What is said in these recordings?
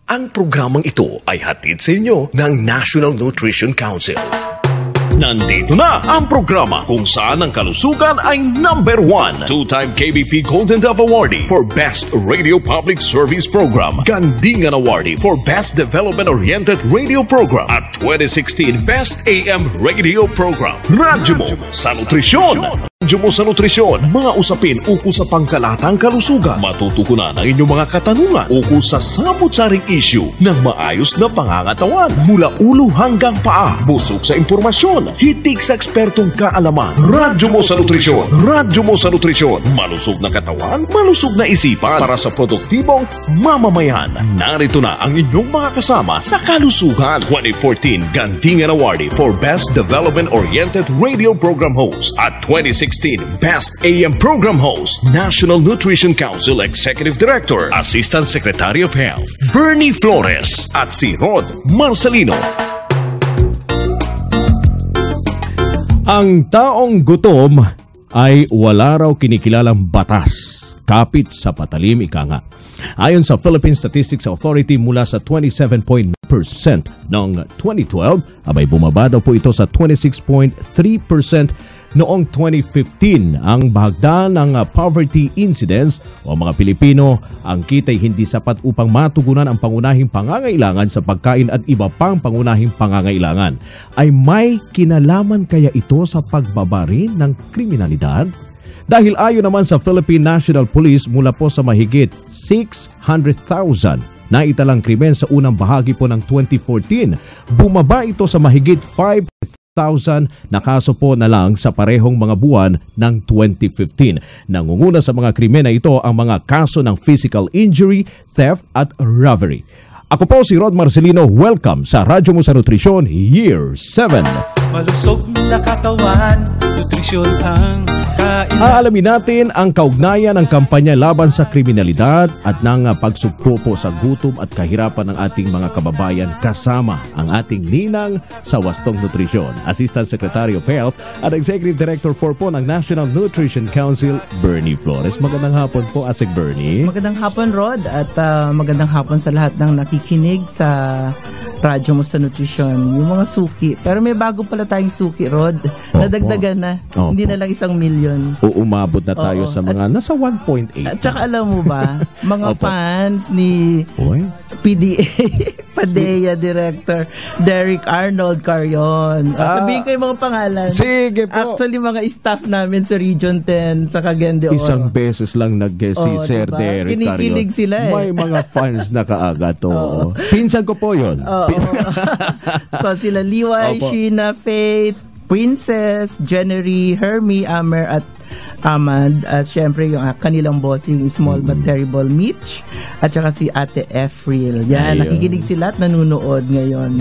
Ang programang ito ay hatid sa inyo ng National Nutrition Council. Nandito na ang programa kung saan ang kalusugan ay number 1. Two-time KBP Golden Dove Awardee for Best Radio Public Service Program, Gandingan Awardee for Best Development-Oriented Radio Program, at 2016 Best AM Radio Program. Radyo mo sa nutrisyon! Radyo mo sa nutrisyon, mga usapin ukol sa pangkalatang kalusugan. Matutukunan ang inyong mga katanungan ukol sa samot-saring issue ng maayos na pangangatawan. Mula ulo hanggang paa, busog sa impormasyon, hitik sa ekspertong kaalaman. Radyo mo sa nutrisyon, radyo mo sa nutrisyon. Malusog na katawan, malusog na isipan para sa produktibong mamamayan. Narito na ang inyong mga kasama sa kalusugan. 2014 Gandingan Awardee for Best Development-Oriented Radio Program Host at 2016 Best AM Program Host, National Nutrition Council Executive Director, Assistant Secretary of Health, Bernie Flores, at si Rod Marcelino. Ang taong gutom ay wala raw kinikilalang batas, kapit sa patalim ika nga. Ayon sa Philippine Statistics Authority, mula sa 27.9% noong 2012, abay bumaba daw po ito sa 26.3% noong 2015. Ang bahagdan ng poverty incidence o mga Pilipino, ang kita'y hindi sapat upang matugunan ang pangunahing pangangailangan sa pagkain at iba pang pangunahing pangangailangan. Ay may kinalaman kaya ito sa pagbaba rin ng kriminalidad? Dahil ayon naman sa Philippine National Police, mula po sa mahigit 600,000 na italang krimen sa unang bahagi po ng 2014, bumaba ito sa mahigit 5,000 na kaso po na lang sa parehong mga buwan ng 2015. Nangunguna sa mga krimen na ito ang mga kaso ng physical injury, theft at robbery. Ako po si Rod Marcelino. Welcome sa Radyo mo sa Nutrisyon Year 7. Malusog na katawan, nutrisyon ang kain. Aalamin natin ang kaugnayan ng kampanya laban sa kriminalidad at ng pagsugpo po sa gutom at kahirapan ng ating mga kababayan, kasama ang ating ninang sa wastong nutrisyon, Assistant Secretary of Health at Executive Director po ng National Nutrition Council, Bernie Flores. Magandang hapon po, Asik Bernie. Magandang hapon, Rod, at magandang hapon sa lahat ng nakikinig sa Radyo mo sa Nutrisyon. Yung mga suki. Pero may bago pala tayong suki, Rod. Nadagdagan na. Hindi na lang 1 million. Umabot na tayo sa mga nasa 1.8. At saka alam mo ba, mga fans ni PDA, PADEA Director Derek Arnold Carion. Sabihin ko yung mga pangalan. Sige po. Actually, mga staff namin sa Region 10 sa Cagayan de Oro. Isang beses lang si Sir diba? Derek Carion. Kinikilig sila eh. May mga fans na kaagad. Pinsan ko po yun. So sila Liway, Sheena, Faith, Princess, Jennery, Hermie, Amer at Ahmad, at syempre yung kanilang bossing Small But Terrible Mitch, at saka si Ate Efril. Yan, nakikinig sila at nanonood ngayon.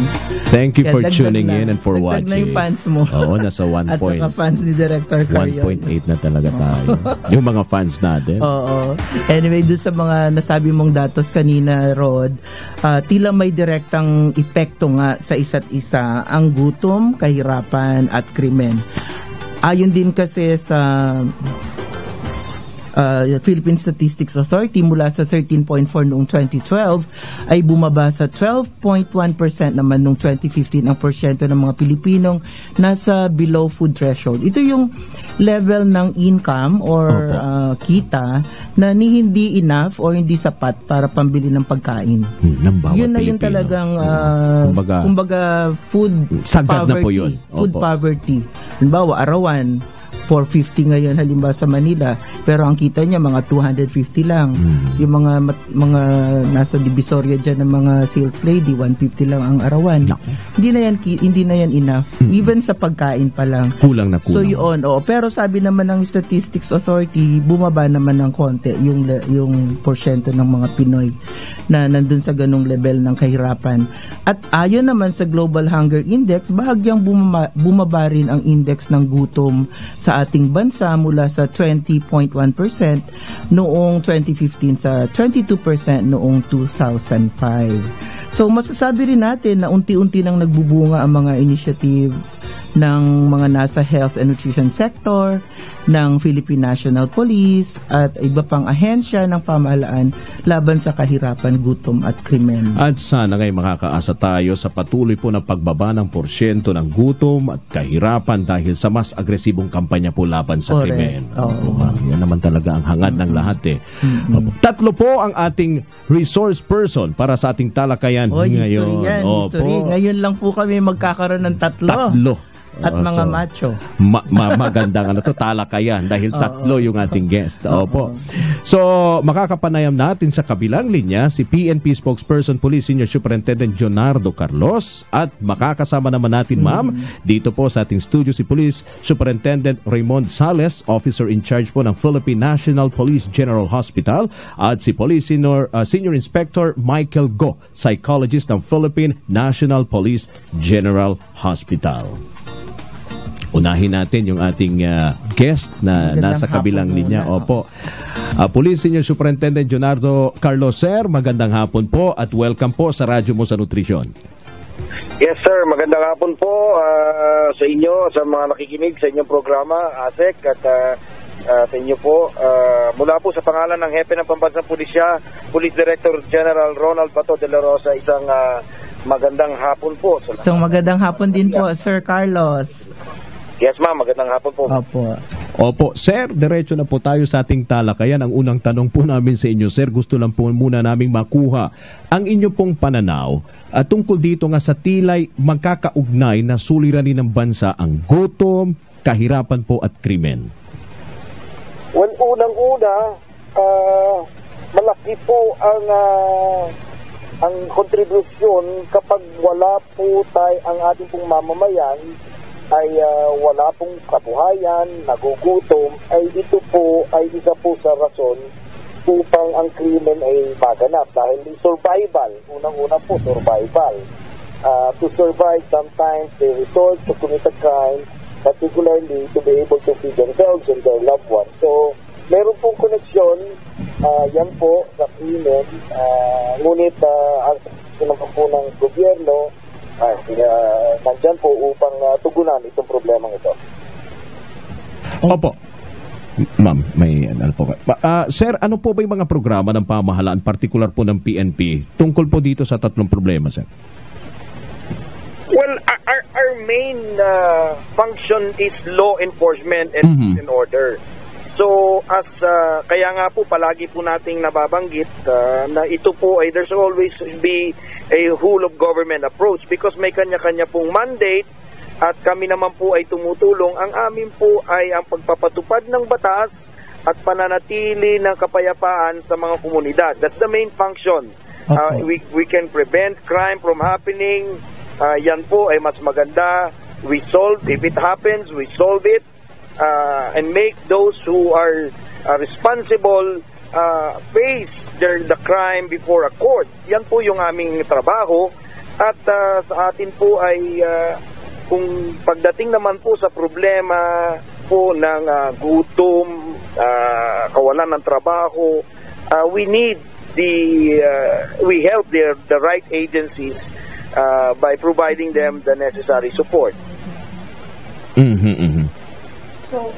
Thank you for tuning in and for watching. Na yung fans mo. Oo, nasa 1. At saka fans ni Director Carion. 1.8 na talaga tayo. Yung mga fans natin. Oo. Anyway, doon sa mga nasabi mong datos kanina, Rod, tila may direktang epekto nga sa isa't isa ang gutom, kahirapan at krimen. Ayon din kasi sa Philippine Statistics Authority, mula sa 13.4 noong 2012 ay bumaba sa 12.1% naman noong 2015 ang porsyento ng mga Pilipinong nasa below food threshold. Ito yung level ng income or kita na hindi enough or hindi sapat para pambili ng pagkain. Yun na yun talagang kumbaga food sagad na po yun. Food poverty. Halimbawa, arawan 450 ngayon halimbawa sa Manila, pero ang kita niya mga 250 lang. Yung mga nasa Divisoria diyan ng mga sales lady, 150 lang ang arawan. Hindi na yan enough. Even sa pagkain pa lang. Kulang na kulang. So yun, pero sabi naman ng Statistics Authority, bumaba naman ng konti yung porsyento ng mga Pinoy na nandun sa ganung level ng kahirapan. At ayon naman sa Global Hunger Index, bahagyang bumaba rin ang index ng gutom sa ating bansa mula sa 20.1% noong 2015 sa 22% noong 2005. So masasabi rin natin na unti-unti nang nagbubunga ang mga initiative ng mga nasa health and nutrition sector, ng Philippine National Police at iba pang ahensya ng pamahalaan laban sa kahirapan, gutom at krimen. At sana ngay makakaasa tayo sa patuloy po ng pagbaba ng porsyento ng gutom at kahirapan dahil sa mas agresibong kampanya po laban sa krimen. Yan naman talaga ang hangad ng lahat eh. Tatlo po ang ating resource person para sa ating talakayan ngayon. History. Ngayon lang po kami magkakaroon ng tatlo. At mga macho. Magandang talakayan dahil tatlo yung ating guest. Opo. So, makakapanayam natin sa kabilang linya si PNP Spokesperson Police Senior Superintendent Jonardo Carlos at makakasama naman natin ma'am dito po sa ating studio si Police Superintendent Raymond Sales, Officer in Charge po ng Philippine National Police General Hospital at si Police Senior Inspector Michael Go, Psychologist ng Philippine National Police General Hospital. Unahin natin yung ating guest na nasa kabilang linya. Opo. Police Senior Superintendent Jonardo Carlos, sir, magandang hapon po at welcome po sa Radyo Mo sa Nutrisyon. Yes sir, magandang hapon po sa inyo, sa mga nakikinig sa inyong programa, ASEC, at sa inyo po. Mula po sa pangalan ng Hepe ng Pambansang Pulisya, Police Director General Ronald Bato de la Rosa, isang magandang hapon po. So magandang hapon din po, Sir Carlos. Yes ma'am, magandang hapon po. Opo. Sir, diretso na po tayo sa ating talakayan. Ang unang tanong po namin sa inyo, sir, gusto lang po muna naming makuha ang inyo pong pananaw at tungkol dito nga sa tilay magkakaugnay na suliranin ng bansa ang gutom, kahirapan po at krimen. Well, unang-una, malaki po ang kontribusyon kapag wala po ang ating pong mamamayan ay wala pong kabuhayan, nagugutom, ay ito po ay isa po sa rason upang ang krimen ay maganap dahil survival, unang-una po survival. To survive, sometimes they resort to commit a crime, particularly to be able to feed themselves and their loved ones. So, meron pong koneksyon, yan po sa krimen, ngunit ang naman po ng gobyerno nandyan po upang tugunan itong problemang ito. Opo. Ma'am, may ano po. Sir, ano po ba yung mga programa ng pamahalaan, particular po ng PNP, tungkol po dito sa tatlong problema, sir? Well, our main function is law enforcement and order. So, kaya nga po palagi po nating nababanggit na ito po ay there's always be a whole of government approach because may kanya-kanya pong mandate at kami naman po ay tumutulong. Ang amin po ay ang pagpapatupad ng batas at pananatili ng kapayapaan sa mga komunidad. That's the main function. We can prevent crime from happening. Yan po ay mas maganda. We solve, if it happens, we solve it. And make those who are responsible face the crime before a court. Yan po yung aming trabaho at sa atin po ay kung pagdating naman po sa problema po ng gutom, kawalan ng trabaho, we help the right agencies by providing them the necessary support. So,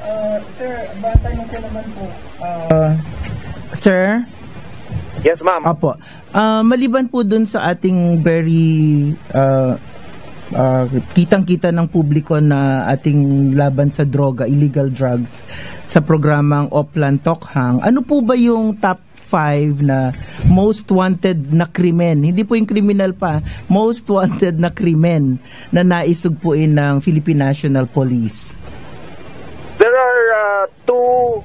sir, batanong ko naman po. Sir? Yes, ma'am. Apo. Maliban po dun sa ating very kitang-kita ng publiko na ating laban sa droga, illegal drugs, sa programang Oplan Tokhang, ano po ba yung top 5 na most wanted na krimen? Hindi po yung criminal pa, most wanted na krimen na naisugpuin ng Philippine National Police. There are two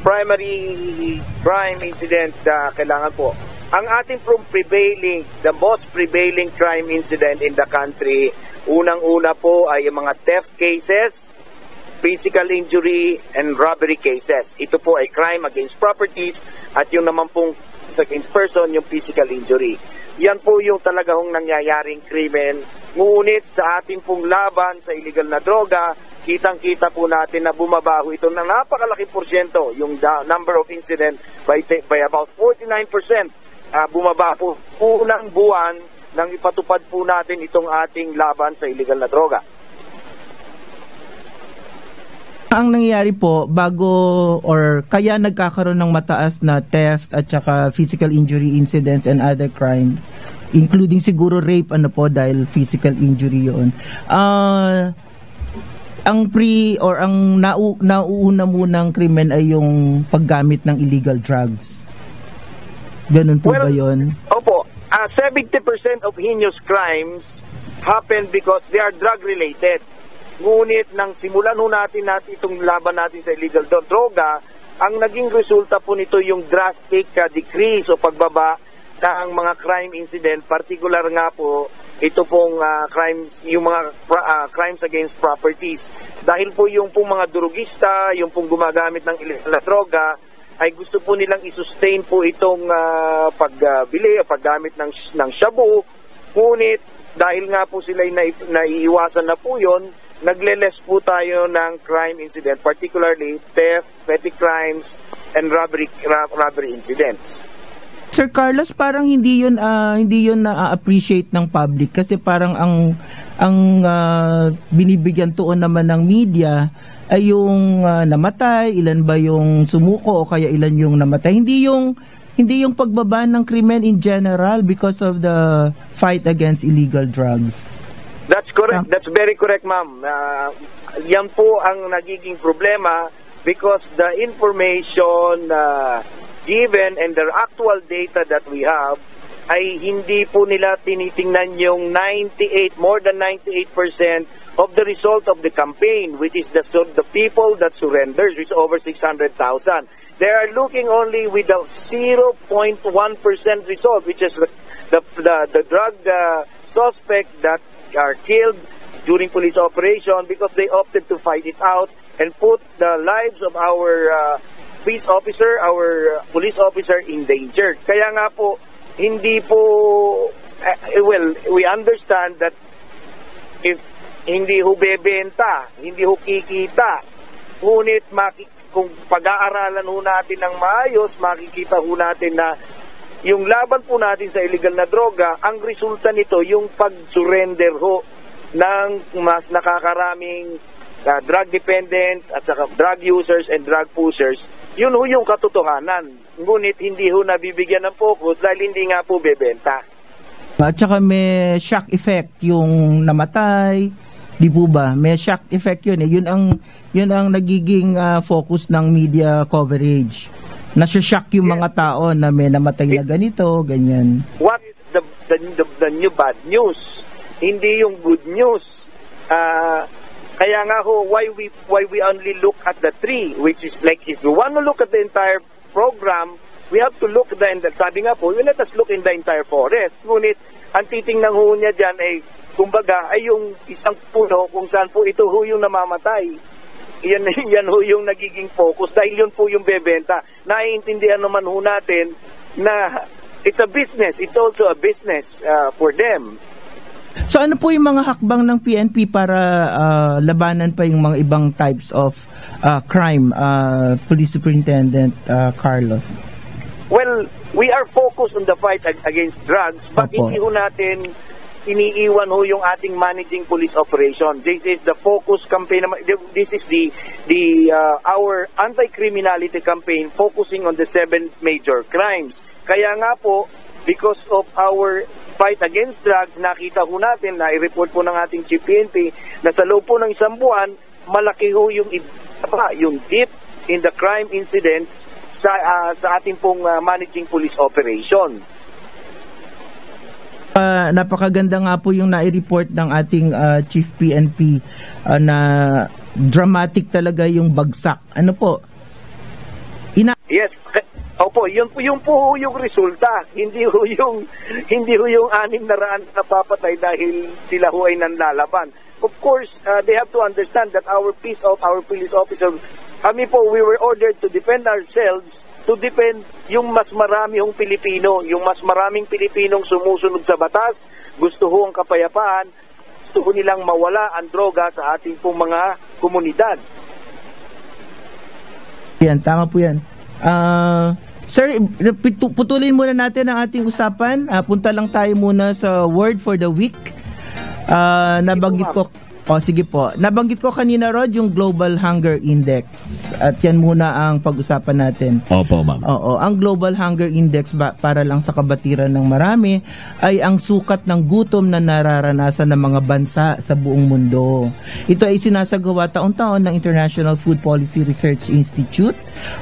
primary crime incidents na kailangan po. Ang ating the most prevailing crime incident in the country, unang-una po ay yung mga theft cases, physical injury, and robbery cases. Ito po ay crime against properties at yung naman pong against person, yung physical injury. Yan po yung talagang nangyayaring krimen. Ngunit sa ating pong laban sa illegal na droga, kitang-kita po natin na bumabaho ito ng napakalaki porsyento, yung number of incidents by about 49%. Bumaba po unang buwan nang ipatupad po natin itong ating laban sa illegal na droga. Ang nangyayari po, bago or kaya nagkakaroon ng mataas na theft at saka physical injury incidents and other crime, including siguro rape, dahil physical injury yun. Ang nauuna munang krimen ay yung paggamit ng illegal drugs. Ganun po ba yun? Opo. 70% of heinous crimes happen because they are drug-related. Ngunit nang simulan natin itong laban natin sa illegal droga, ang naging resulta po nito yung drastic decrease o pagbaba ng mga crime incident, particular nga po ito pong yung mga crimes against properties. Dahil po yung pong mga drugista, yung pong gumagamit ng illegal na droga, ay gusto po nilang i-sustain po itong pagbili o paggamit ng shabu. Ngunit dahil nga po sila naiiwasan na po yun, nagle-less po tayo ng crime incident, particularly theft, petty crimes, and robbery incidents. Sir Carlos, parang hindi yun na-appreciate ng public kasi parang ang binibigyan tuon naman ng media ay yung namatay, ilan ba yung sumuko o kaya ilan yung namatay. Hindi yung pagbaba ng krimen in general because of the fight against illegal drugs. That's correct. That's very correct, ma'am. Yan po ang nagiging problema because the information given and the actual data that we have ay hindi po nila tinitingnan yung more than 98% of the result of the campaign, which is the people that surrenders, which is over 600,000. They are looking only with the 0.1% result, which is the drug suspect that are killed during police operation because they opted to fight it out and put the lives of our police officer in danger. Kaya nga po, hindi po, we understand that if hindi ho bebenta, hindi ho kikita, ngunit kung pag-aaralan ho natin ng maayos, makikita ho natin na yung laban po natin sa illegal na droga, ang resulta nito yung pag-surrender ho ng mas nakakaraming drug dependent at saka drug users and drug pushers. Yun ho yung katotohanan. Ngunit hindi ho nabibigyan ng focus dahil hindi nga po bebenta. At saka may shock effect yung namatay, di po ba? May shock effect yun eh. Yun ang nagiging focus ng media coverage. Nasya-shock yung mga tao na may namatay na ganito, ganyan. What is the new bad news? Hindi yung good news. Kaya nga ho, why we only look at the tree, which is like if we want to look at the entire program, we have to look sabi nga po, let us look in the entire forest. Ngunit, ang titingnan ho niya dyan ay, kumbaga, ay yung isang puno kung saan po ito ho yung namamatay. Yan ho yung nagiging focus dahil yun po yung bebenta. Naiintindihan naman ho natin na it's a business. It's also a business for them. So ano po yung mga hakbang ng PNP para labanan pa yung mga ibang types of crime, Police Superintendent Carlos? Well, we are focused on the fight against drugs, but hindi ho natin iniiwan ho yung ating managing police operation. This is the focus campaign. This is our anti-criminality campaign focusing on the 7 major crimes. Kaya nga po, because of our fight against drugs, nakita ho natin, na-report po ng ating Chief PNP, na sa loob po ng isang buwan, malaki ho yung dip in the crime incident sa ating pong managing police operation. Napakaganda nga po yung nai-report ng ating Chief PNP na dramatic talaga yung bagsak. Ano po? Yes. Opo, yun po yung resulta. Hindi ho yung 600 na papatay dahil sila ho ay nanlalaban. Of course, they have to understand that our police officers, we were ordered to defend ourselves, to defend yung mas marami hong Pilipino, yung mas maraming Pilipinong sumusunod sa batas, gusto ho ang kapayapaan, gusto ho nilang mawala ang droga sa ating pong mga komunidad. Yan, tama po yan. Sir, putulin muna natin ang ating usapan. Punta lang tayo muna sa word for the week. Nabanggit ko Sige po. Nabanggit ko kanina, Rod, yung Global Hunger Index. At yan muna ang pag-usapan natin. Opo, ma'am. Oo. Ang Global Hunger Index, para lang sa kabatiran ng marami, ay ang sukat ng gutom na nararanasan ng mga bansa sa buong mundo. Ito ay sinasagawa taon-taon ng International Food Policy Research Institute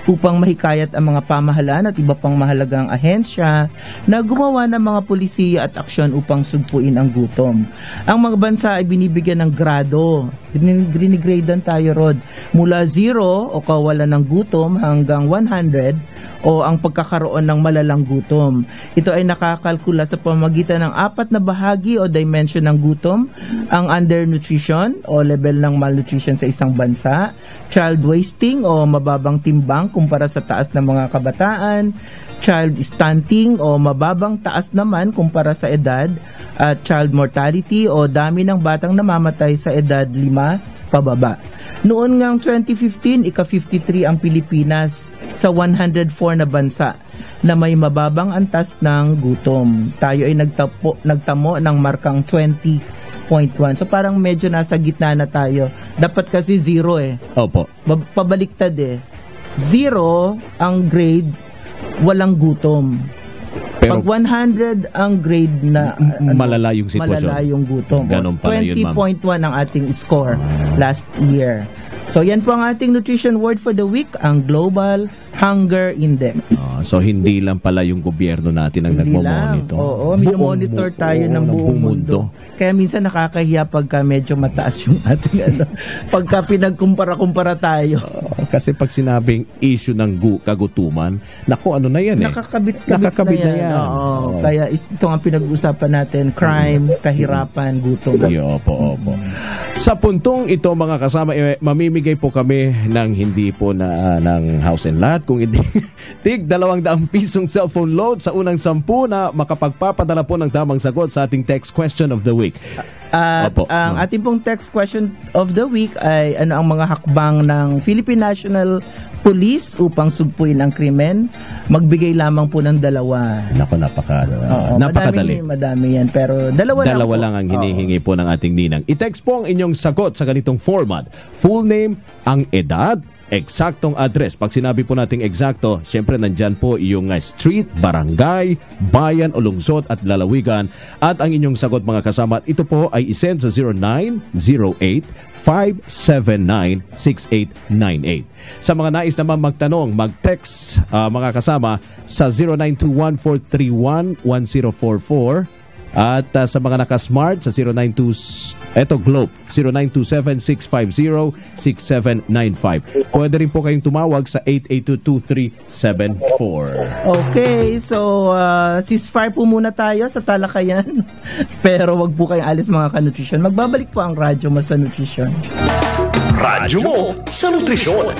upang mahikayat ang mga pamahalaan at iba pang mahalagang ahensya na gumawa ng mga polisiya at aksyon upang sugpuin ang gutom. Ang mga bansa ay binibigyan ng grado. Grinigradean tayo, Rod. Mula 0 o kawalan ng gutom hanggang 100 o ang pagkakaroon ng malalang gutom. Ito ay nakakalkula sa pamamagitan ng 4 na bahagi o dimension ng gutom: ang undernutrition o level ng malnutrition sa isang bansa, child wasting o mababang timbang kumpara sa taas ng mga kabataan, child stunting o mababang taas naman kumpara sa edad, at child mortality o dami ng batang namamatay sa edad 5 pababa. Noon ngang 2015, ika-53 ang Pilipinas sa 104 na bansa na may mababang antas ng gutom. Tayo ay nagtamo ng markang 20.1. So parang medyo nasa gitna na tayo. Dapat kasi 0 eh. Opo. Pabaliktad eh. 0 ang grade, walang gutom. Pero, pag 100 ang grade na malala yung sitwasyon. Malala yung gutom. Ganun pala yun, ma'am. 20.1 ang ating score last year. So yan po ang ating nutrition word for the week, ang Global Hunger Index. So hindi lang pala yung gobyerno natin ang nagmo-monitor. Oo, minomonitor tayo ng buong mundo. Kaya minsan nakakahiya pagka medyo mataas yung ating pagka pinagkumpara-kumpara tayo. Kasi pag sinabing issue ng kagutuman, naku, ano na yan eh. Nakakabit na yan. Oo. Kaya ito ang pinag-uusapan natin, crime, kahirapan, gutom. Opo. Sa puntong ito, mga kasama, mamimigay po kami ng hindi po ng house and lot, kung hindi tig 200 pisong cellphone load sa unang 10 na makapagpapadala po ng tamang sagot sa ating text question of the week. At ang ating pong text question of the week ay ano ang mga hakbang ng Philippine National Police upang sugpuin ang krimen. Magbigay lamang po ng 2. Naku, napakadali. Madami yan, pero dalawa lang ang hinihingi po ng ating ninang. I-text po ang inyong sagot sa ganitong format: full name, ang edad, eksaktong address. Pag sinabi po nating eksakto, syempre nandyan po yung street, barangay, bayan o lungsod at lalawigan. At ang inyong sagot, mga kasama, ito po ay isend sa 0908-579-6898. Sa mga nais naman magtanong, mag-text, mga kasama, sa 0921-431-1044. At sa mga naka-smart sa 0927-650-6795. Pwede rin po kayong tumawag sa 8822-2374. Okay, so ceasefire po muna tayo sa talakayan. Pero wag po kayong alis, mga ka-nutrition. Magbabalik po ang radyo mo sa nutrisyon. Radyo mo sa nutrisyon.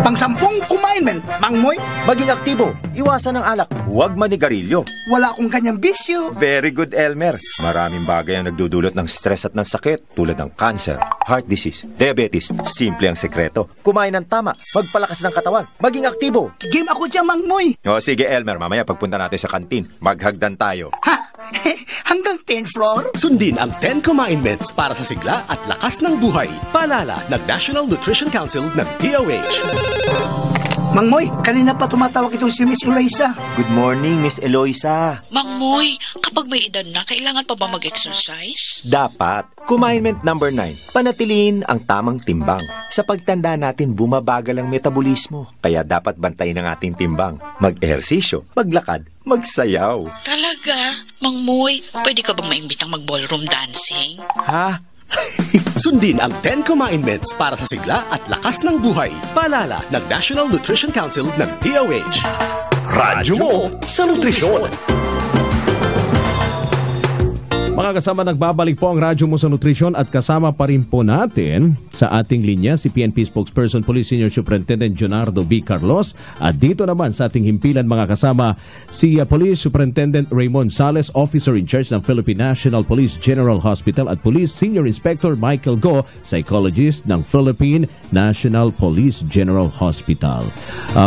Pang-10 kumainment, Mangmoy. Maging aktibo, iwasan ang alak, huwag manigarilyo. Wala akong ganyang bisyo. Very good, Elmer. Maraming bagay ang nagdudulot ng stress at ng sakit, tulad ng cancer, heart disease, diabetes. Simple ang sekreto. Kumain ng tama, magpalakas ng katawan, maging aktibo. Game ako dyan, Mangmoy. O sige, Elmer, mamaya pagpunta natin sa kantin, maghagdan tayo. Ha? Hanggang 10th floor? Sundin ang 10 Commandments para sa sigla at lakas ng buhay. Paalala ng National Nutrition Council ng DOH. Mangmoy, kanina pa tumatawag itong si Miss Eloisa. Good morning, Miss Eloisa. Mangmoy, kapag may edad na, kailangan pa ba mag-exercise? Dapat. Commandment number 9. Panatilihin ang tamang timbang. Sa pagtanda natin, bumabagal ang metabolismo. Kaya dapat bantayin ang ating timbang. Mag-ehersisyo, maglakad, magsayaw. Talaga? Mangmoy, pwede ka bang maimbitang mag-ballroom dancing? Ha? Sundin ang 10 Commandments para sa sigla at lakas ng buhay. Paalala ng National Nutrition Council ng DOH. Radyo mo sa nutrisyon. Mga kasama, nagbabalik po ang radyo mo sa nutrisyon at kasama pa rin po natin sa ating linya si PNP Spokesperson Police Senior Superintendent Jonardo B. Carlos, at dito naman sa ating himpilan, mga kasama, si Police Superintendent Raymond Sales, Officer in Charge ng Philippine National Police General Hospital, at Police Senior Inspector Michael Go, Psychologist ng Philippine National Police General Hospital.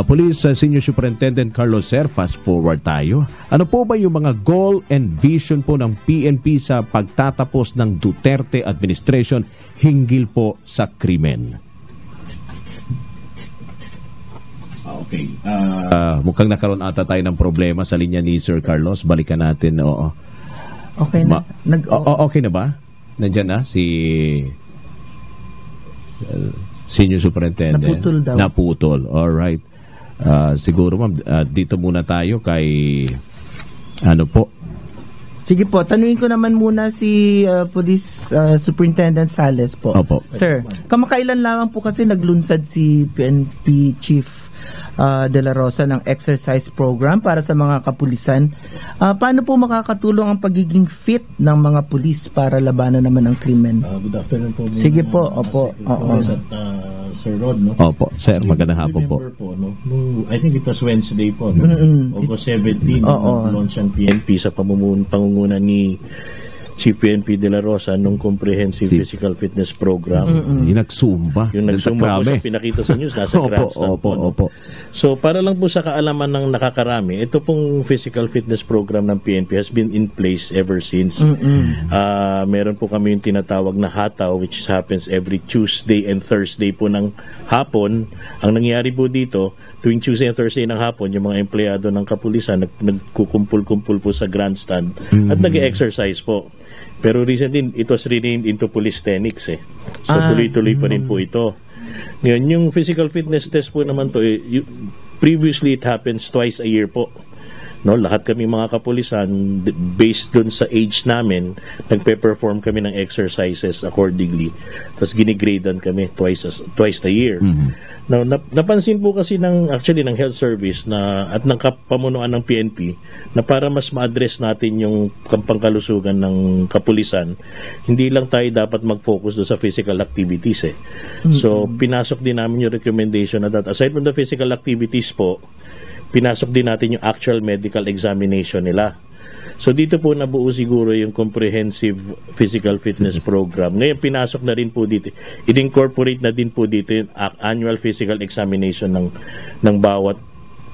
Police Senior Superintendent Carlos, sir, fast forward tayo. Ano po ba yung mga goal and vision po ng PNP sa pagtatapos ng Duterte administration hinggil po sa krimen. Okay. Mukhang nakaroon ata tayo ng problema sa linya ni Sir Carlos. Balikan natin. Oo. Okay na. Okay na ba? Nandiyan na si Senior Superintendent. Naputol daw. Naputol. Alright. Siguro ma'am, dito muna tayo kay ano po? Sige po, tanungin ko naman muna si Police Superintendent Sales po. Opo. Sir, kamakailan lamang po kasi naglunsad si PNP Chief De La Rosa ng exercise program para sa mga kapulisan. Paano po makakatulong ang pagiging fit ng mga pulis para labanan naman ang krimen? Good afternoon po. Sige po, opo. Sir Rod, no? Opo, sir, magandang hapon po. I think it was Wednesday po, no? August 17, launch ang PNP sa pangunguna ni Chief PNP De La Rosa nung Comprehensive Physical Fitness Program. Yung nagsumba. Yung nagsumba po sa pinakita sa news, nasa grandstand po. Opo. So, para lang po sa kaalaman ng nakakarami, ito pong Physical Fitness Program ng PNP has been in place ever since. Meron po kami yung tinatawag na hataw, which happens every Tuesday and Thursday po ng hapon. Ang nangyari po dito, tuwing Tuesday and Thursday ng hapon, yung mga empleyado ng kapulisan nagkukumpul-kumpul po sa grandstand at nag-exercise po. Pero recently, it was renamed into Calisthenics eh. So tuloy-tuloy pa rin po ito. Ngayon, yung physical fitness test po naman to, previously it happens twice a year po. No, lahat kami mga kapulisan, based dun sa age namin, nagpe-perform kami ng exercises accordingly. Tapos ginigradean kami twice a year. Now, napansin po kasi ng Health Service at ng pamunuan ng PNP na para mas ma-address natin yung pangkalusugan ng kapulisan, hindi lang tayo dapat mag-focus doon sa physical activities eh. So, pinasok din namin yung recommendation na that aside from the physical activities po, pinasok din natin yung actual medical examination nila. So dito po nabuo siguro yung comprehensive physical fitness program. Ngayon pinasok na rin po dito, in-incorporate na din po dito yung annual physical examination ng bawat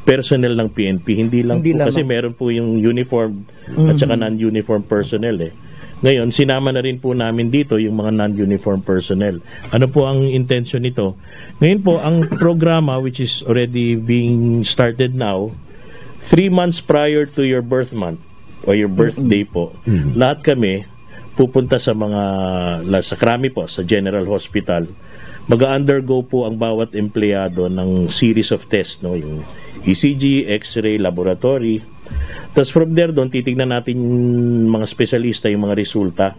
personnel ng PNP. Hindi lang kasi meron po yung uniform at saka non-uniform personnel eh. Ngayon, sinama na rin po namin dito yung mga non-uniform personnel. Ano po ang intention nito? Ngayon po, ang programa which is already being started now, 3 months prior to your birth month o your birthday po, lahat kami pupunta sa sa Krami po, sa General Hospital. Mag-undergo po ang bawat empleyado ng series of tests, no? Yung ECG, X-ray, laboratory. Tapos from there doon, titignan natin mga spesyalista yung mga resulta.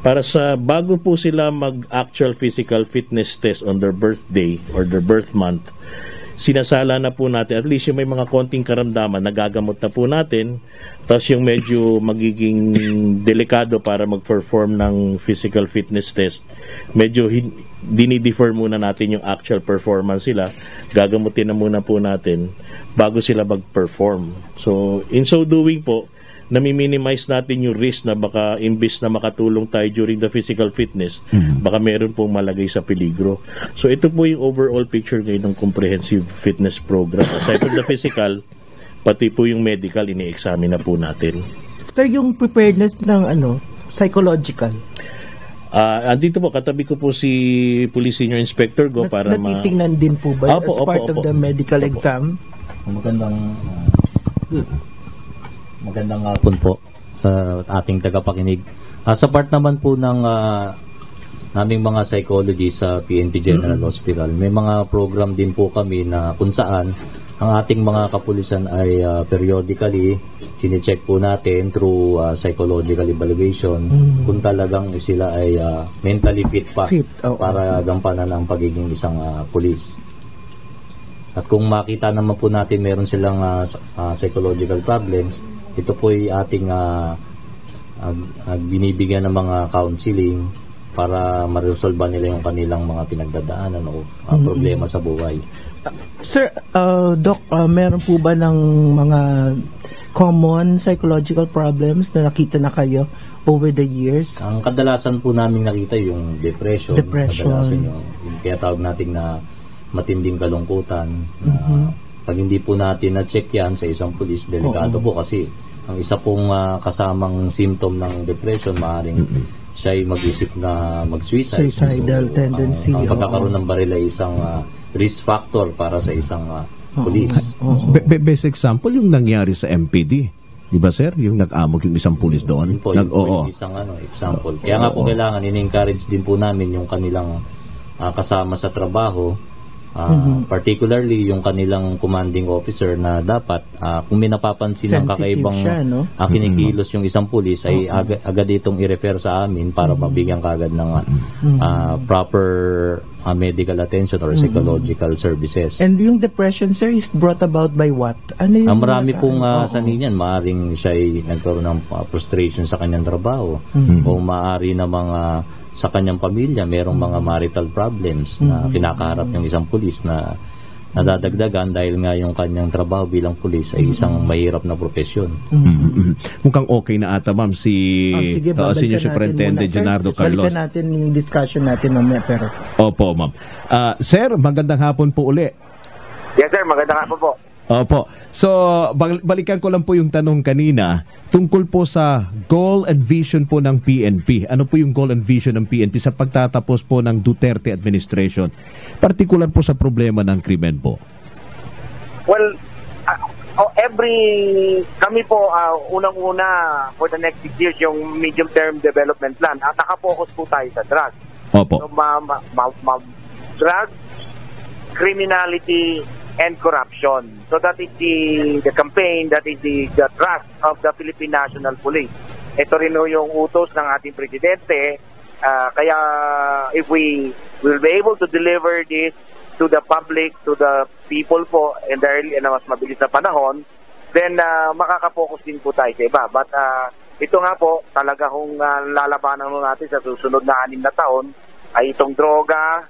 Para bago po sila mag-actual physical fitness test on their birthday or their birth month, sinasala na po natin, at least yung may mga konting karamdaman, nagagamot na po natin. Tapos yung medyo magiging delikado para mag-perform ng physical fitness test, medyo dinidefer muna natin yung actual performance sila. Gagamutin na muna po natin bago sila mag-perform. So, in so doing po, nami-minimize natin yung risk na baka imbis na makatulong tayo during the physical fitness, baka meron pong malagay sa peligro. So ito po yung overall picture ngayon ng comprehensive fitness program. Aside from the physical, pati po yung medical, ini-examine na po natin. Sir, yung preparedness ng psychological? Andito po, katabi ko po si Police Senior Inspector Go para natitingnan din po ba as part of the medical exam? Magandang hapon po sa ating tagapakinig. Sa part naman po ng naming mga psychology sa PNP General Hospital, may mga program din po kami na kung saan ang ating mga kapulisan ay periodically chine-check po natin through psychological evaluation kung talagang sila ay mentally fit pa para gampanan ang pagiging isang pulis. At kung makita naman po natin meron silang psychological problems, ito po ay ating binibigyan ng mga counseling para ma-resolve nila yung kanilang mga pinagdadaanan o problema sa buhay. Sir, Doc, meron po ba ng mga common psychological problems na nakita na kayo over the years? Ang kadalasan po namin nakita yung depression. Kadalasan yung kaya tawag natin na matinding kalungkutan. Pag hindi po natin na-check yan sa isang pulis, delikado po kasi Ang isa pong kasamang symptom ng depression, maaaring siya ay mag-isip na mag-suicide. Suicidal tendency. Ang pagkakaroon ng baril ay isang risk factor para sa isang pulis. Best example yung nangyari sa MPD. Di ba, sir? Yung nag-amok yung isang pulis doon. Yun po, yung isang example. Kaya nga po kailangan, in-encourage din po namin yung kanilang kasama sa trabaho, particularly yung kanilang commanding officer na dapat kung may napapansin ng kakaibang kinikilos yung isang pulis ay agad itong i-refer sa amin para mabigyan kagad ng proper medical attention or psychological services. And yung depression, sir, is brought about by what? Ano yung marami pong saninyan. Maaring siya ay nagkaroon ng frustration sa kanyang trabaho o maaari na mga sa kanyang pamilya, merong mga marital problems na kinakaharap ng isang pulis na nadadagdagan dahil nga yung kanyang trabaho bilang pulis ay isang mahirap na profesyon. Mukhang okay na ata, ma'am, Senior Superintendent Leonardo Carlos. Balikan natin yung discussion natin mamaya, pero... Opo, ma'am. Sir, magandang hapon po uli. Yes, sir. Magandang hapon po. Opo. So, balikan ko lang po yung tanong kanina tungkol po sa goal and vision po ng PNP. Ano po yung goal and vision ng PNP sa pagtatapos po ng Duterte administration? Partikular po sa problema ng krimen po. Well, kami po, unang-una for the next 6 years, yung medium-term development plan, nakapokus po tayo sa drugs. Opo. So, drugs, criminality, and corruption. So that is the campaign, that is the thrust of the Philippine National Police. Ito rin yung utos ng ating presidente. Kaya if we will be able to deliver this to the public, to the people po, and na mas mabilis na panahon, then makakapokus din po tayo sa iba. But ito nga po, talaga kung lalabanan natin sa susunod na 6 na taon, ay itong droga,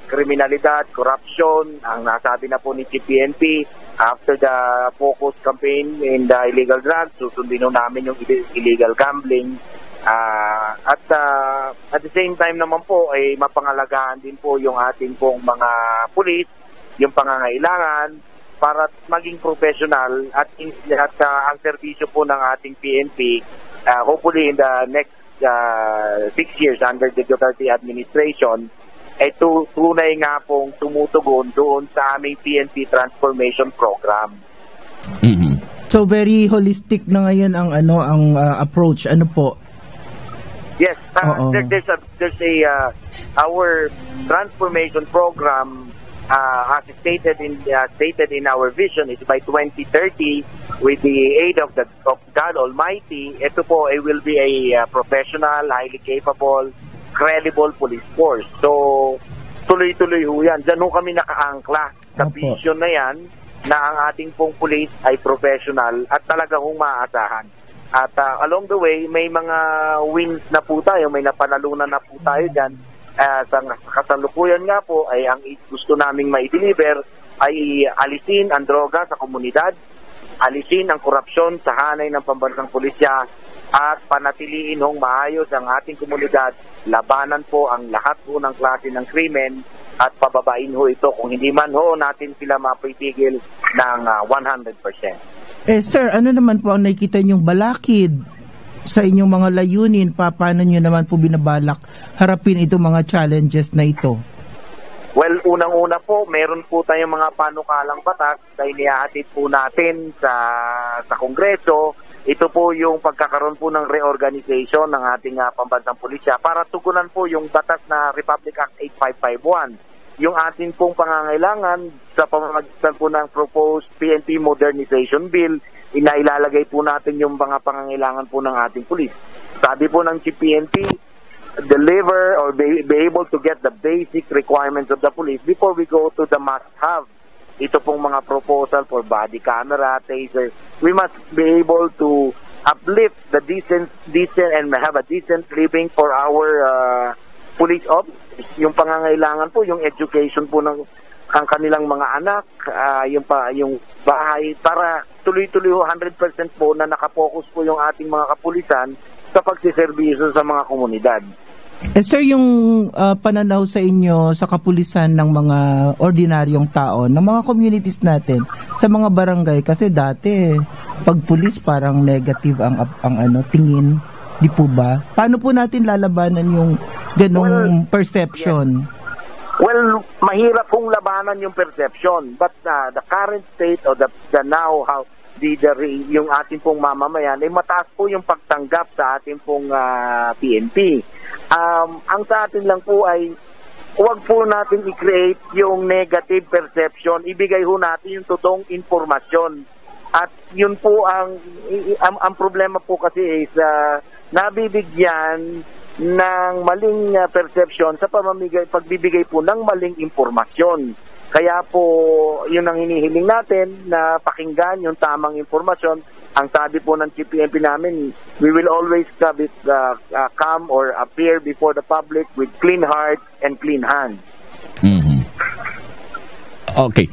kriminalidad, corruption, ang nasabi na po ni PNP, after the focus campaign in the illegal drugs, susundin namin yung illegal gambling. At the same time naman po, ay mapangalagaan din po yung ating pong mga pulis, yung pangangailangan, para maging professional at ang serbisyo po ng ating PNP, hopefully in the next 6 years under the Duterte administration, tunay nga pong tumutugon doon sa aming PNP Transformation Program. So very holistic na ngayon ang approach. Ano po? Yes, there's our transformation program as stated in our vision is by 2030 with the aid of God Almighty. Ito po will be a professional, highly capable, credible police force. So, tuloy-tuloy ho yan. Diyan ho kami nakaangkla sa vision na yan na ang ating pong police ay professional at talaga hong maaasahan. At along the way, may mga wins na po tayo, may napanalunan na po tayo dyan. Sa kasalukuyan nga po, ay ang gusto naming ma-deliver ay alisin ang droga sa komunidad, alisin ang korupsyon sa hanay ng pambansang pulisya, at panatiliin hong maayos ang ating komunidad, labanan po ang lahat po ng klase ng krimen at pababain ho ito kung hindi man ho natin sila mapipigil ng 100%. Sir, ano naman po ang nakikita niyong balakid sa inyong mga layunin? Paano niyo naman po binabalak harapin itong mga challenges na ito? Well, unang-una po, meron po tayong mga panukalang batas na inihahatid po natin sa Kongreso. Ito po yung pagkakaroon po ng reorganization ng ating pambansang pulisya para tugunan po yung batas na Republic Act 8551. Yung ating pong pangangailangan sa pamamagitan po ng proposed PNP Modernization Bill, inailalagay po natin yung mga pangangailangan po ng ating pulis. Sabi po ng Chief PNP, deliver or be able to get the basic requirements of the police before we go to the must-have. Ito pong mga proposal for body camera, taser. We must be able to uplift the decent and have a decent living for our police officers. Yung pangangailangan po, yung education po ng ang kanilang mga anak, yung bahay, para tuloy-tuloy 100% po na nakapokus po yung ating mga kapulisan sa pagsiservisyo sa mga komunidad. Sir, yung pananaw sa inyo sa kapulisan ng mga ordinaryong tao, ng mga communities natin, sa mga barangay, kasi dati, pag pulis parang negative ang tingin, di po ba? Paano po natin lalabanan yung ganong perception? Well, mahirap pong labanan yung perception, but the current state or the now how yung ating pong mamamayan ay mataas po yung pagtanggap sa ating pong PNP. Ang sa atin lang po ay huwag po natin i-create yung negative perception. Ibigay ho natin yung totoong informasyon. At yun po ang problema po kasi is nabibigyan ng maling perception sa pagbibigay po ng maling informasyon. Kaya po, yun ang hinihiling natin na pakinggan yung tamang informasyon. Ang sabi po ng PNP namin, we will always come or appear before the public with clean heart and clean hands. Mm-hmm. Okay.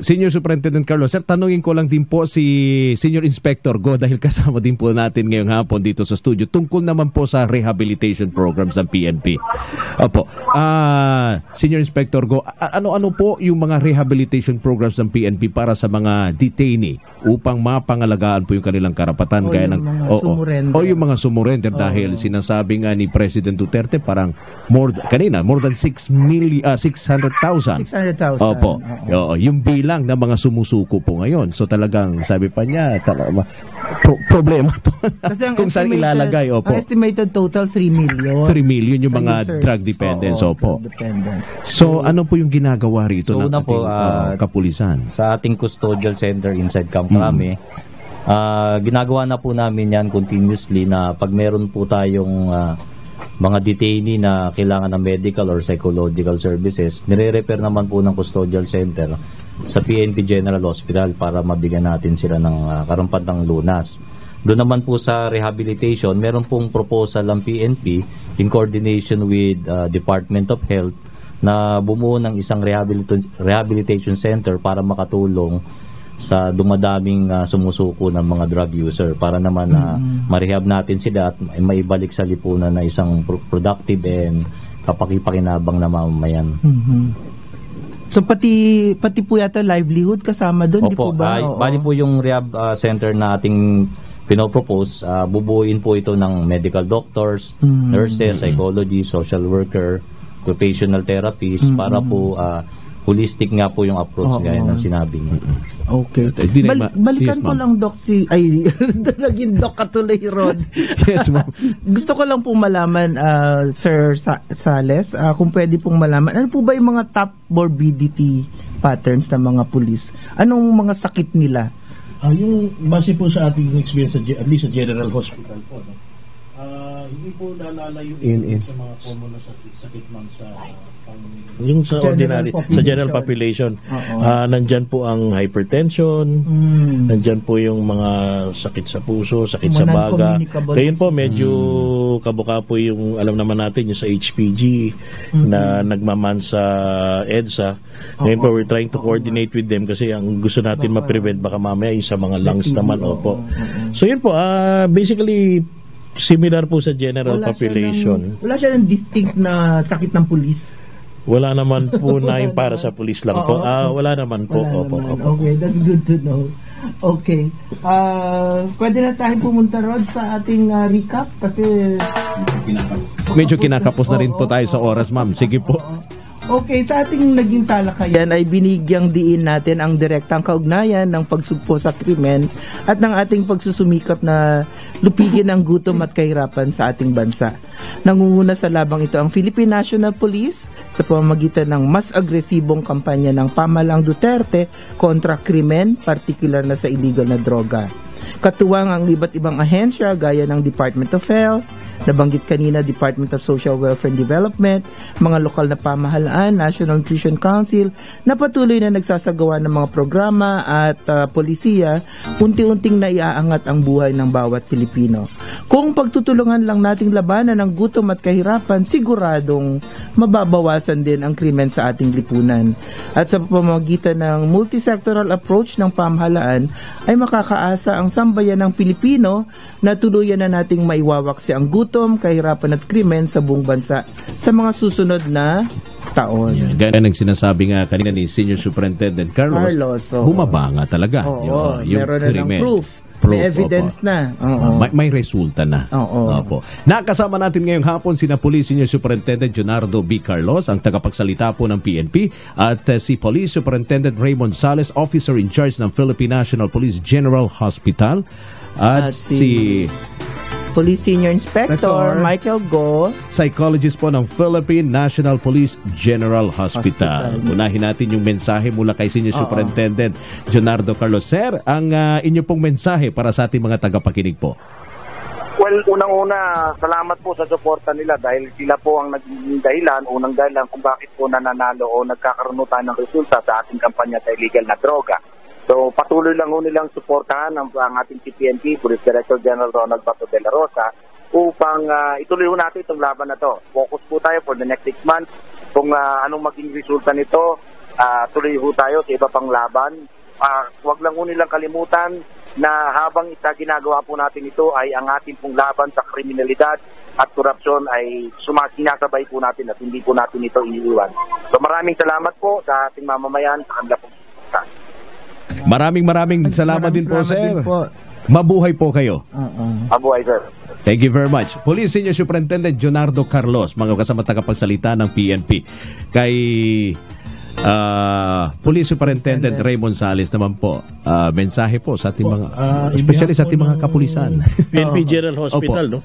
Senior Superintendent Carlos, sir, tanungin ko lang din po si Senior Inspector Go dahil kasama din po natin ngayong hapon dito sa studio tungkol naman po sa rehabilitation programs ng PNP. Opo. Senior Inspector Go, ano po yung mga rehabilitation programs ng PNP para sa mga detainee upang mapangalagaan po yung kanilang karapatan gaya ng yung mga sumurrender dahil sinasabi nga ni President Duterte parang more than 600,000. Opo. Yung bilang ng mga sumusuko po ngayon. So talagang sabi pa niya, problema to. Kung saan ilalagay. Opo. Ang estimated total 3 million. 3 million yung mga drug dependents. Opo. So ano po yung ginagawa rito ng ating kapulisan? Sa ating custodial center inside Camp Crame, ginagawa na po namin yan continuously na pag meron po tayong mga detainee na kailangan ng medical or psychological services, nire-refer naman po ng custodial center sa PNP General Hospital para mabigyan natin sila ng karampatang lunas. Doon naman po sa rehabilitation, meron pong proposal ng PNP in coordination with Department of Health na bumuo ng isang rehabilitation center para makatulong sa dumadaming sumusuko ng mga drug user para naman ma-rehab natin sila at maibalik sa lipunan na isang productive and kapaki-pakinabang na mamamayan. So pati po yata livelihood kasama doon, di po ba? Bali po yung rehab center na ating pinopropose, bubuuin po ito ng medical doctors, nurses, psychology, social worker, occupational therapists para po holistic nga po yung approach gaya ng sinabi niya. Okay. Balikan ko lang, Doc, naging Doc katuloy, Rod. Yes, ma'am. Gusto ko lang pong malaman, Sir Sales, kung pwede pong malaman, ano po ba yung mga top morbidity patterns ng mga pulis? Anong mga sakit nila? Yung base po sa ating experience, at least sa General Hospital po, hindi po nalalayo sa mga common na sakit man sa yung sa ordinary, sa general population. Nandyan po ang hypertension, nandyan po yung mga sakit sa puso, sakit sa baga. Ngayon po medyo kabuka po yung alam naman natin yung sa HPG na nagmaman sa EDSA. Ngayon po we're trying to coordinate with them kasi ang gusto natin ma-prevent baka mamaya yung sa mga lungs naman. So yun po, basically similar po sa general population. Wala siya ng distinct na sakit ng pulis? Wala naman po na yung para sa pulis lang po. Wala naman po. Okay, that's good to know. Okay. Pwede na tayong pumunta, Rod, sa ating recap kasi medyo kinakapos na rin po tayo sa oras, ma'am. Sige po. Okay, sa ating naging talakayan ay binigyang diin natin ang direktang kaugnayan ng pagsugpo sa krimen at ng ating pagsusumikap na lupigin ang gutom at kahirapan sa ating bansa. Nangunguna sa labang ito ang Philippine National Police sa pamamagitan ng mas agresibong kampanya ng pamahalang Duterte kontra krimen, partikular na sa illegal na droga. Katuwang ang iba't ibang ahensya gaya ng Department of Health, nabanggit kanina Department of Social Welfare and Development, mga lokal na pamahalaan, National Nutrition Council, na patuloy na nagsasagawa ng mga programa at polisiya, unti-unting naiaangat ang buhay ng bawat Pilipino. Kung pagtutulungan lang nating labanan ang gutom at kahirapan, siguradong mababawasan din ang krimen sa ating lipunan. At sa pamamagitan ng multisectoral approach ng pamahalaan, ay makakaasa ang sambayan ng Pilipino na tuluyan na nating maiwawaksi ang gutom gutom, kahirapan at krimen sa buong bansa sa mga susunod na taon. Gaya ng sinasabi nga kanina ni Senior Superintendent Carlos, bumaba nga talaga yung meron na ng proof. May evidence na. May resulta na. Opo. Nakasama natin ngayong hapon sina Police Senior Superintendent Jonardo B. Carlos, ang tagapagsalita po ng PNP, at si Police Superintendent Raymond Sales, Officer in Charge ng Philippine National Police General Hospital, at si Police Senior Inspector Michael Go, psychologist po ng Philippine National Police General Hospital. Unahin natin yung mensahe mula kay Senior Superintendent Jonardo Carlos. Sir, ang inyo pong mensahe para sa ating mga tagapakinig po. Well, unang-una, salamat po sa suporta nila dahil sila po ang naging dahilan, unang dahilan kung bakit po nananalo o nagkakaroon tayo ng resulta sa ating kampanya sa illegal na droga. So patuloy lang nilang suportahan ang ating PNP, Police Director General Ronald Bato de la Rosa, upang ituloy natin itong laban na to. Focus po tayo for the next 6 months kung anong maging resulta nito. Tuloy po tayo sa iba pang laban. Huwag lang nilang kalimutan na habang ginagawa po natin ito ay ang ating pong laban sa kriminalidad at korupsyon ay sinasabay po natin at hindi po natin ito iniiwan. So maraming salamat po sa ating mamamayan sa kanila pong suporta. Maraming salamat din po, sir. Mabuhay po kayo. Mabuhay, sir. Thank you very much. Police Senior Superintendent Jonardo Carlos, mga kasama tagapagsalita ng PNP. Kay Police Superintendent Raymond Sales naman po, mensahe po sa ating mga, especially sa ating mga kapulisan. PNP General Hospital, no?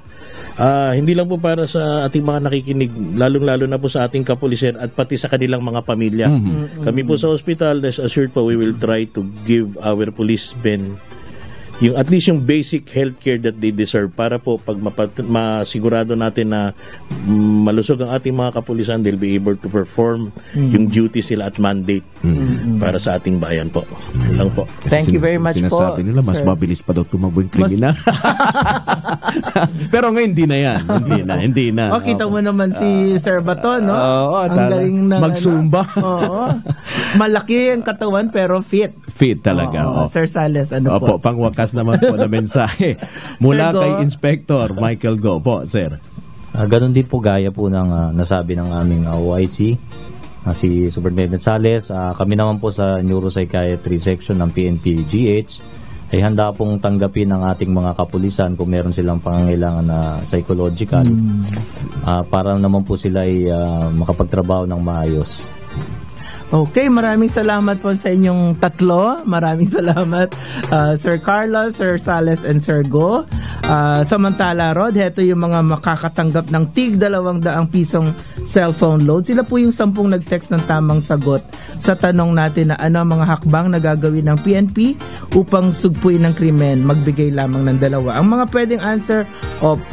Hindi lang po para sa ating mga nakikinig, lalong-lalo na po sa ating kapulisan at pati sa kanilang mga pamilya. Kami po sa hospital, rest assured po, we will try to give our policemen yung at least yung basic healthcare that they deserve para po pag masigurado natin na malusog ang ating mga kapulisan, they'll be able to perform yung duty sila at mandate para sa ating bayan po. Yun lang po. Thank you very much po. Sinasabi nila mas mabilis pa daw tumakbo yung kriminal. Pero ngayon hindi na yan. Hindi na. Kita mo naman si Sir Bato, no? Ang galing na magsumba. Malaki ang katawan pero fit. Fit talaga. Sir Sales, ano po? Pangwakas naman po na mensahe mula kay Inspector Michael Go po, sir. Ganon din po gaya po ng nasabi ng aming OIC, si Superintendent Sales. Kami naman po sa Neuropsychiatry Section ng PNP-GH ay handa pong tanggapin ang ating mga kapulisan kung meron silang pangangailangan na psychological para naman po sila ay makapagtrabaho ng maayos. Okay, maraming salamat po sa inyong tatlo. Maraming salamat Sir Carlos, Sir Sales, and Sir Go. Samantala, Rod, heto yung mga makakatanggap ng tig 200 pisong cellphone load. Sila po yung 10 nag-text ng tamang sagot sa tanong natin na ano ang mga hakbang na gagawin ng PNP upang sugpuin ng krimen. Magbigay lamang ng 2. Ang mga pwedeng answer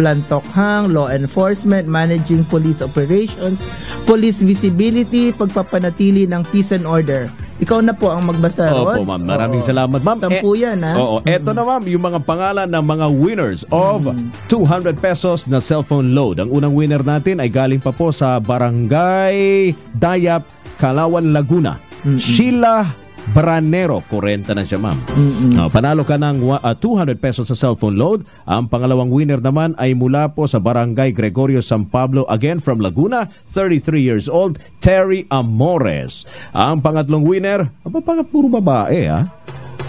Plan Tokhang, Law Enforcement, Managing Police Operations, Police Visibility, Pagpapanatili ng Peace and Order. Ikaw na po ang magbasa, Rod. Opo, ma'am. Maraming salamat, ma'am. 10 yan, ha? Eto na, ma'am, yung mga pangalan ng mga winners of 200 pesos na cellphone load. Ang unang winner natin ay galing pa po sa Barangay Dayap, Calauan, Laguna. Sheila Branero, 40 na siya, ma'am. Panalo ka ng 200 pesos sa cellphone load. Ang pangalawang winner naman ay mula po sa Barangay Gregorio San Pablo, again from Laguna, 33 years old, Terry Amores. Ang pangatlong winner, puro babae,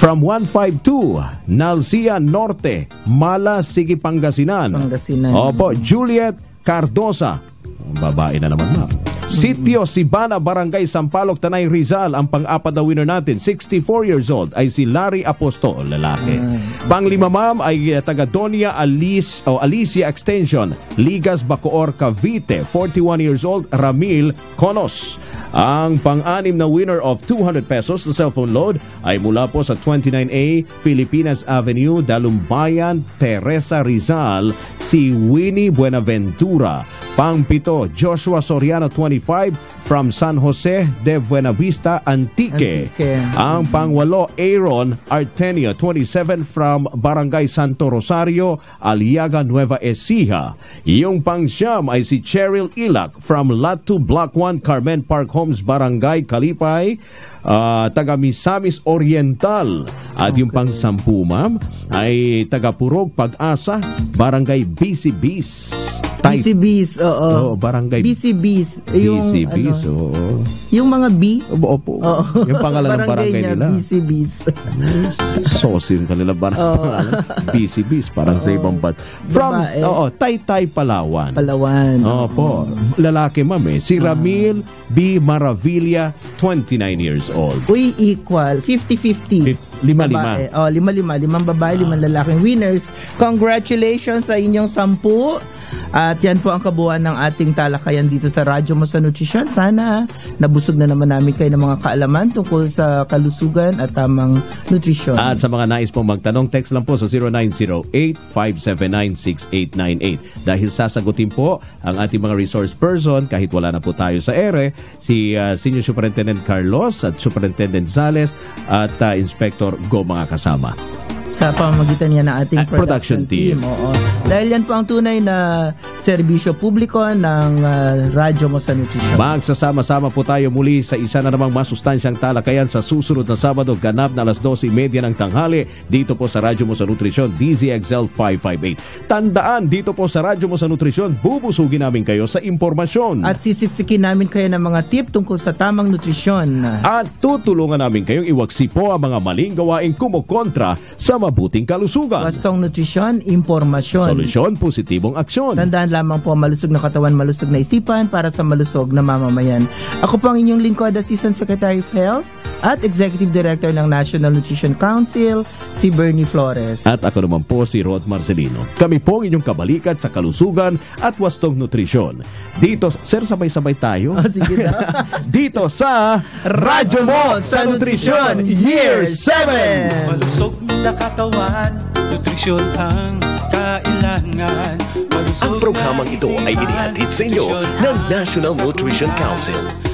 from 152, Nalcia Norte, Malasigi, Pangasinan. Opo, Juliet Cardosa. Babae na naman, ma'am. Sitio Sibana, Barangay Sampaloc, Tanay, Rizal. Ang pang-apat na winner natin, 64 years old, ay si Larry Apostol, lalaki. Pang-5, ma'am, ay taga Donia Alicia Extension, Ligas, Bacoor, Cavite, 41 years old, Ramil Conos. Ang pang-6 na winner of 200 pesos sa cellphone load ay mula po sa 29A Filipinas Avenue, Dalumbayan, Teresa, Rizal, si Winnie Buenaventura. Pang-7, Joshua Soriano, 25, from San Jose de Buenavista, Antique. Ang pang-8, Aaron Artenio, 27, from Barangay Santo Rosario, Aliaga, Nueva Ecija. Yung pang-9 ay si Cheryl Ilac, from Lot 2, Block 1, Carmen Park Homes, Barangay Kalipay, taga Misamis Oriental. At yung pang-10, ma'am, ay taga Purog, Pag-asa, Barangay Bisibis. BCBs, oo. Barangay. BCBs. BCBs, oo. Yung mga B? Opo. Yung pangalan ng barangay nila. BCBs. Sosin kanila barangay. BCBs, parang sa ibang bat. From, Taytay, Palawan. Opo. Lalaki, ma'am eh. Si Ramil B. Maravilla, 29 years old. Uy, equal. 50-50. 5-5. 5 babae, 5 lalaking winners. Congratulations sa inyong 10. At yan po ang kabuuan ng ating talakayan dito sa Radyo Mo sa Nutrisyon. Sana nabusog na naman namin kayo ng mga kaalaman tungkol sa kalusugan at tamang nutrisyon. At sa mga nais pong magtanong, text lang po sa 0908-579-6898. Dahil sasagutin po ang ating mga resource person kahit wala na po tayo sa ere, si Senior Superintendent Carlos at Superintendent Zales at Inspector Go mga kasama. Sa pamamagitan niya ng ating production team. Oo. Dahil yan po ang tunay na serbisyo publiko ng Radyo Mo sa Nutrisyon. Magsasama-sama po tayo muli sa isa na namang masustansyang talakayan sa susunod na Sabado, ganap na 12:30 ng tanghali dito po sa Radyo Mo sa Nutrisyon, DZXL 558. Tandaan, dito po sa Radyo Mo sa Nutrisyon, bubusugin namin kayo sa impormasyon. At sisiksikin namin kayo ng mga tip tungkol sa tamang nutrisyon. At tutulungan namin kayong iwaksi po ang mga maling gawaing kumukontra sa mabuting kalusugan. Wastong nutrisyon, impormasyon. Solusyon, positibong aksyon. Tandaan lamang po, malusog na katawan, malusog na isipan para sa malusog na mamamayan. Ako po ang inyong lingkod, Assistant Secretary of Health at Executive Director ng National Nutrition Council, si Bernie Flores. At ako naman po si Rod Marcelino. Kami po ang inyong kabalikat sa kalusugan at wastong nutrisyon. Dito, sir, sabay-sabay tayo. Sige na. Dito sa Radyo Mo sa Nutrisyon Year 7. Malusog na katawan, nutrisyon ang kailangan. Ang programang ito ay inihatid sa inyo ng National Nutrition Council.